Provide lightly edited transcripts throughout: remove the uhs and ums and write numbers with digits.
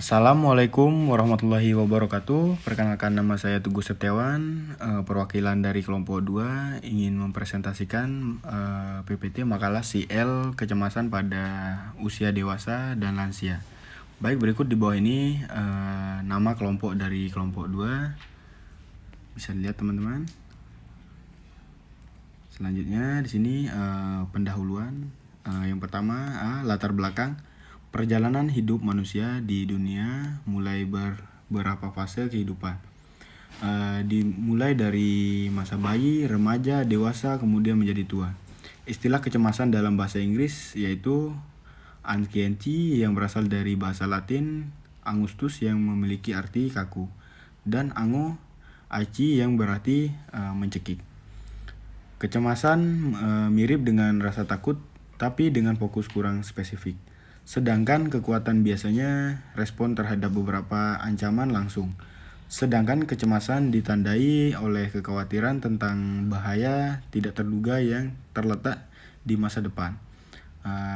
Assalamualaikum warahmatullahi wabarakatuh. Perkenalkan, nama saya Teguh Setiawan, perwakilan dari kelompok 2 ingin mempresentasikan PPT makalah CL kecemasan pada usia dewasa dan lansia. Baik, berikut di bawah ini nama kelompok dari kelompok 2. Bisa dilihat teman-teman. Selanjutnya di sini pendahuluan. Yang pertama, latar belakang perjalanan hidup manusia di dunia mulai beberapa fase kehidupan. Dimulai dari masa bayi, remaja, dewasa, kemudian menjadi tua. Istilah kecemasan dalam bahasa Inggris yaitu anxiety yang berasal dari bahasa Latin angustus yang memiliki arti kaku, dan ango aci yang berarti mencekik. Kecemasan mirip dengan rasa takut tapi dengan fokus kurang spesifik. Sedangkan kekuatan biasanya respon terhadap beberapa ancaman langsung. Sedangkan kecemasan ditandai oleh kekhawatiran tentang bahaya tidak terduga yang terletak di masa depan.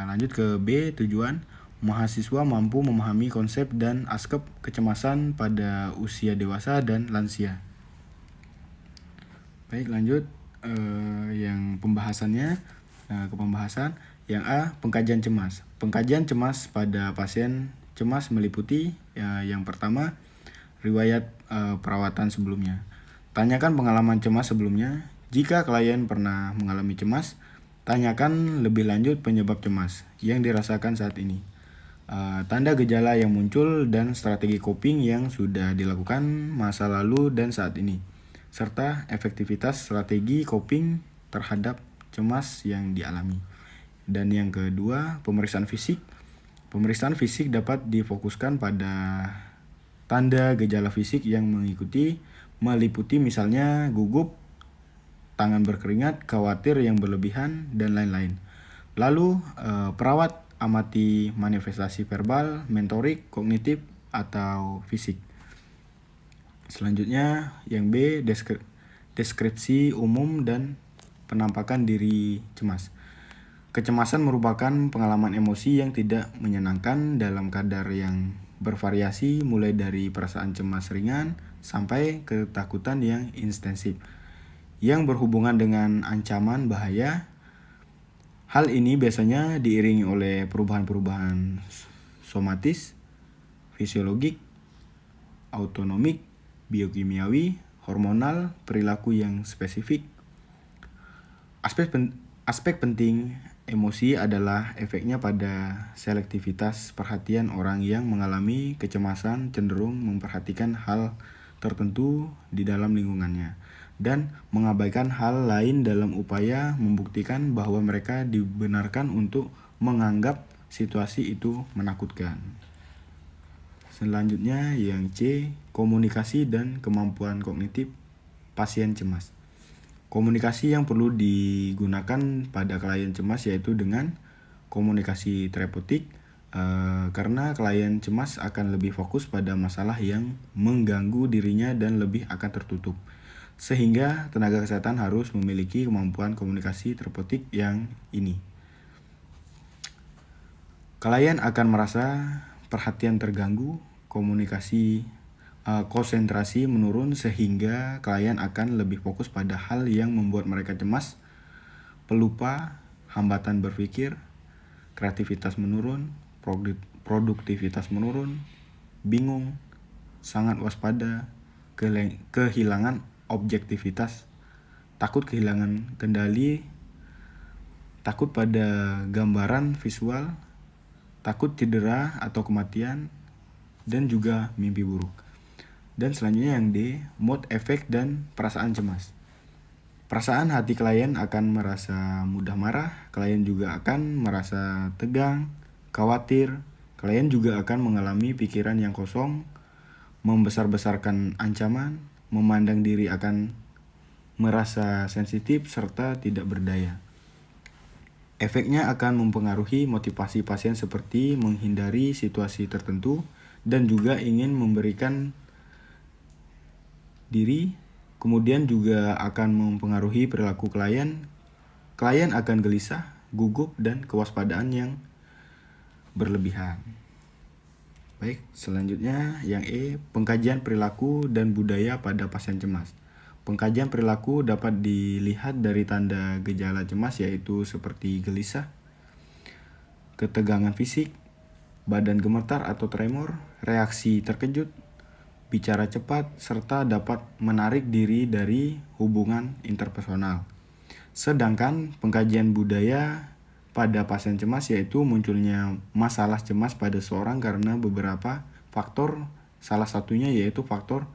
Lanjut ke B, tujuan. Mahasiswa mampu memahami konsep dan aspek kecemasan pada usia dewasa dan lansia. Baik, lanjut yang pembahasannya ke pembahasan. Yang A, pengkajian cemas. Pengkajian cemas pada pasien cemas meliputi yang pertama, riwayat perawatan sebelumnya. Tanyakan pengalaman cemas sebelumnya. Jika klien pernah mengalami cemas, tanyakan lebih lanjut penyebab cemas yang dirasakan saat ini. Tanda gejala yang muncul dan strategi coping yang sudah dilakukan masa lalu dan saat ini, serta efektivitas strategi coping terhadap cemas yang dialami. Dan yang kedua, pemeriksaan fisik. Pemeriksaan fisik dapat difokuskan pada tanda gejala fisik yang meliputi misalnya gugup, tangan berkeringat, khawatir yang berlebihan, dan lain-lain. Lalu, perawat amati manifestasi verbal, mentorik, kognitif, atau fisik. Selanjutnya, yang B, deskripsi umum dan penampakan diri cemas. Kecemasan merupakan pengalaman emosi yang tidak menyenangkan dalam kadar yang bervariasi, mulai dari perasaan cemas ringan sampai ketakutan yang intensif yang berhubungan dengan ancaman bahaya. Hal ini biasanya diiringi oleh perubahan-perubahan somatis, fisiologik, autonomik, biokimiawi, hormonal, perilaku yang spesifik. Aspek penting emosi adalah efeknya pada selektivitas perhatian. Orang yang mengalami kecemasan cenderung memperhatikan hal tertentu di dalam lingkungannya dan mengabaikan hal lain dalam upaya membuktikan bahwa mereka dibenarkan untuk menganggap situasi itu menakutkan. Selanjutnya yang C, komunikasi dan kemampuan kognitif pasien cemas. Komunikasi yang perlu digunakan pada klien cemas yaitu dengan komunikasi terapeutik, karena klien cemas akan lebih fokus pada masalah yang mengganggu dirinya dan lebih akan tertutup. Sehingga tenaga kesehatan harus memiliki kemampuan komunikasi terapeutik yang ini. Klien akan merasa perhatian terganggu, konsentrasi menurun, sehingga klien akan lebih fokus pada hal yang membuat mereka cemas, pelupa, hambatan berpikir, kreativitas menurun, produktivitas menurun, bingung, sangat waspada, kehilangan objektivitas, takut kehilangan kendali, takut pada gambaran visual, takut cedera atau kematian, dan juga mimpi buruk. Dan selanjutnya yang D, mood, efek, dan perasaan cemas. Perasaan hati klien akan merasa mudah marah, klien juga akan merasa tegang, khawatir, klien juga akan mengalami pikiran yang kosong, membesar-besarkan ancaman, memandang diri akan merasa sensitif serta tidak berdaya. Efeknya akan mempengaruhi motivasi pasien seperti menghindari situasi tertentu dan juga ingin memberikan diri. Kemudian juga akan mempengaruhi perilaku klien. Klien akan gelisah, gugup, dan kewaspadaan yang berlebihan. Baik, selanjutnya yang E, pengkajian perilaku dan budaya pada pasien cemas. Pengkajian perilaku dapat dilihat dari tanda gejala cemas yaitu seperti gelisah, ketegangan fisik, badan gemetar atau tremor, reaksi terkejut, bicara cepat, serta dapat menarik diri dari hubungan interpersonal. Sedangkan pengkajian budaya pada pasien cemas yaitu munculnya masalah cemas pada seorang karena beberapa faktor, salah satunya yaitu faktor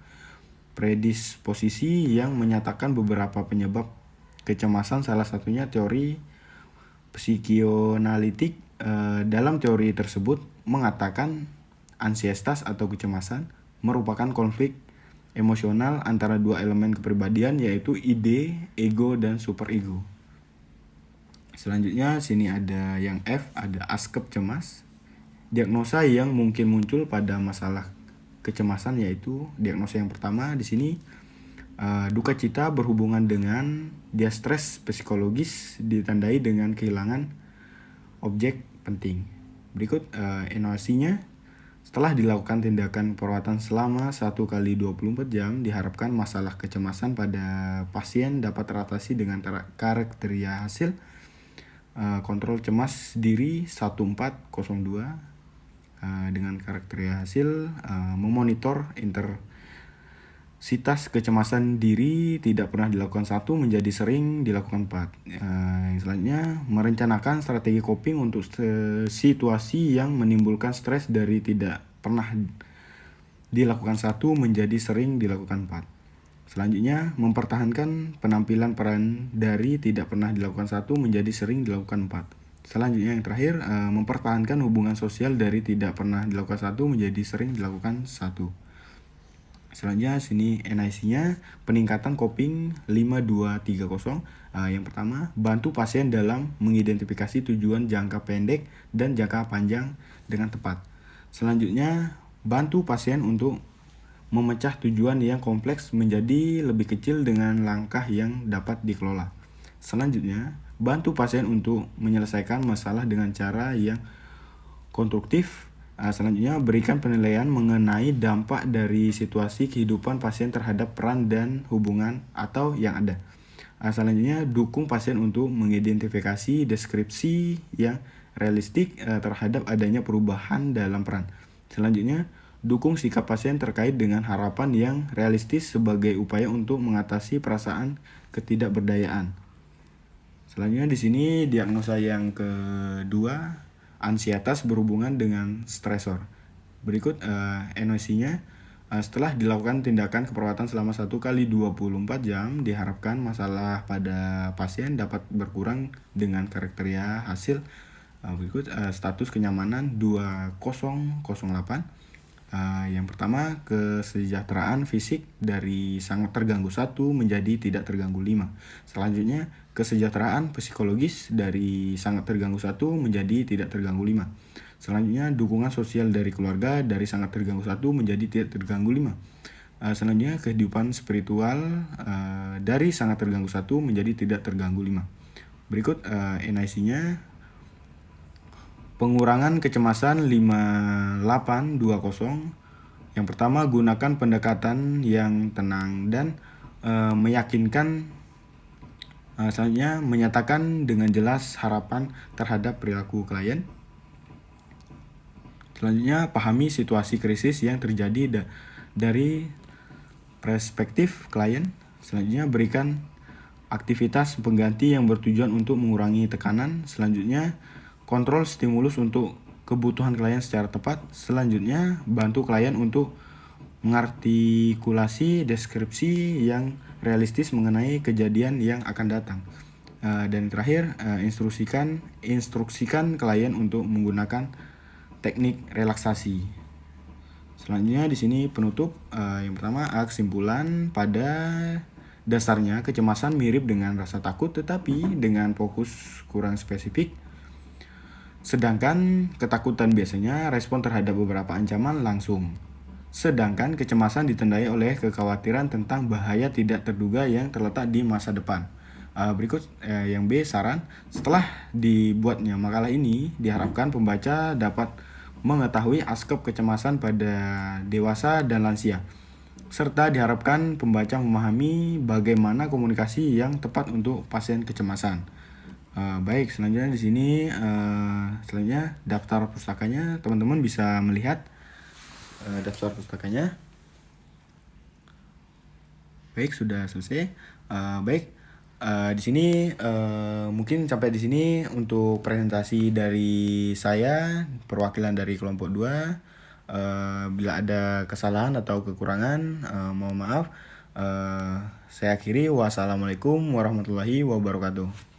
predisposisi yang menyatakan beberapa penyebab kecemasan, salah satunya teori psikianalitik. Dalam teori tersebut mengatakan ansietas atau kecemasan merupakan konflik emosional antara dua elemen kepribadian yaitu ide, ego, dan superego. Selanjutnya sini ada yang F, ada askep cemas. Diagnosa yang mungkin muncul pada masalah kecemasan yaitu diagnosa yang pertama di sini duka cita berhubungan dengan distress psikologis ditandai dengan kehilangan objek penting. Berikut evaluasinya. Setelah dilakukan tindakan perawatan selama 1 kali 24 jam, diharapkan masalah kecemasan pada pasien dapat teratasi dengan kriteria hasil kontrol cemas diri 1402 dengan kriteria hasil memonitor intensitas kecemasan diri tidak pernah dilakukan 1 menjadi sering dilakukan 4. Yang selanjutnya merencanakan strategi coping untuk situasi yang menimbulkan stres dari tidak pernah dilakukan 1 menjadi sering dilakukan 4. Selanjutnya mempertahankan penampilan peran dari tidak pernah dilakukan 1 menjadi sering dilakukan 4. Selanjutnya yang terakhir mempertahankan hubungan sosial dari tidak pernah dilakukan 1 menjadi sering dilakukan 1. Selanjutnya sini NIC-nya peningkatan coping 5230. Yang pertama, bantu pasien dalam mengidentifikasi tujuan jangka pendek dan jangka panjang dengan tepat. Selanjutnya, bantu pasien untuk memecah tujuan yang kompleks menjadi lebih kecil dengan langkah yang dapat dikelola. Selanjutnya, bantu pasien untuk menyelesaikan masalah dengan cara yang konstruktif. Selanjutnya, berikan penilaian mengenai dampak dari situasi kehidupan pasien terhadap peran dan hubungan atau yang ada. Selanjutnya, dukung pasien untuk mengidentifikasi deskripsi yang realistik terhadap adanya perubahan dalam peran. Selanjutnya, dukung sikap pasien terkait dengan harapan yang realistis sebagai upaya untuk mengatasi perasaan ketidakberdayaan. Selanjutnya di sini diagnosa yang kedua, ansietas berhubungan dengan stresor. Berikut NOC-nya. Setelah dilakukan tindakan keperawatan selama 1 kali 24 jam, diharapkan masalah pada pasien dapat berkurang dengan kriteria hasil berikut. Status kenyamanan 2008. Yang pertama, kesejahteraan fisik dari sangat terganggu 1 menjadi tidak terganggu 5. Selanjutnya, kesejahteraan psikologis dari sangat terganggu 1 menjadi tidak terganggu 5. Selanjutnya, dukungan sosial dari keluarga dari sangat terganggu 1 menjadi tidak terganggu 5. Selanjutnya, kehidupan spiritual dari sangat terganggu 1 menjadi tidak terganggu 5. Berikut NIC-nya. Pengurangan kecemasan 5820. Yang pertama, gunakan pendekatan yang tenang dan meyakinkan. Selanjutnya, menyatakan dengan jelas harapan terhadap perilaku klien. Selanjutnya, pahami situasi krisis yang terjadi dari perspektif klien. Selanjutnya, berikan aktivitas pengganti yang bertujuan untuk mengurangi tekanan. Selanjutnya, kontrol stimulus untuk kebutuhan klien secara tepat. Selanjutnya, bantu klien untuk mengartikulasi deskripsi yang realistis mengenai kejadian yang akan datang. Dan terakhir, instruksikan klien untuk menggunakan teknik relaksasi. Selanjutnya di sini penutup. Yang pertama, kesimpulan pada dasarnya kecemasan mirip dengan rasa takut tetapi dengan fokus kurang spesifik. Sedangkan ketakutan biasanya respon terhadap beberapa ancaman langsung. Sedangkan kecemasan ditandai oleh kekhawatiran tentang bahaya tidak terduga yang terletak di masa depan. Berikut yang B, saran. Setelah dibuatnya makalah ini, diharapkan pembaca dapat mengetahui aspek kecemasan pada dewasa dan lansia, serta diharapkan pembaca memahami bagaimana komunikasi yang tepat untuk pasien kecemasan. Baik, selanjutnya di sini selanjutnya daftar pustakanya, teman-teman bisa melihat daftar pustakanya. Baik, sudah selesai. Di sini mungkin sampai di sini untuk presentasi dari saya, perwakilan dari kelompok 2. Bila ada kesalahan atau kekurangan, mohon maaf. Saya akhiri. Wassalamualaikum warahmatullahi wabarakatuh.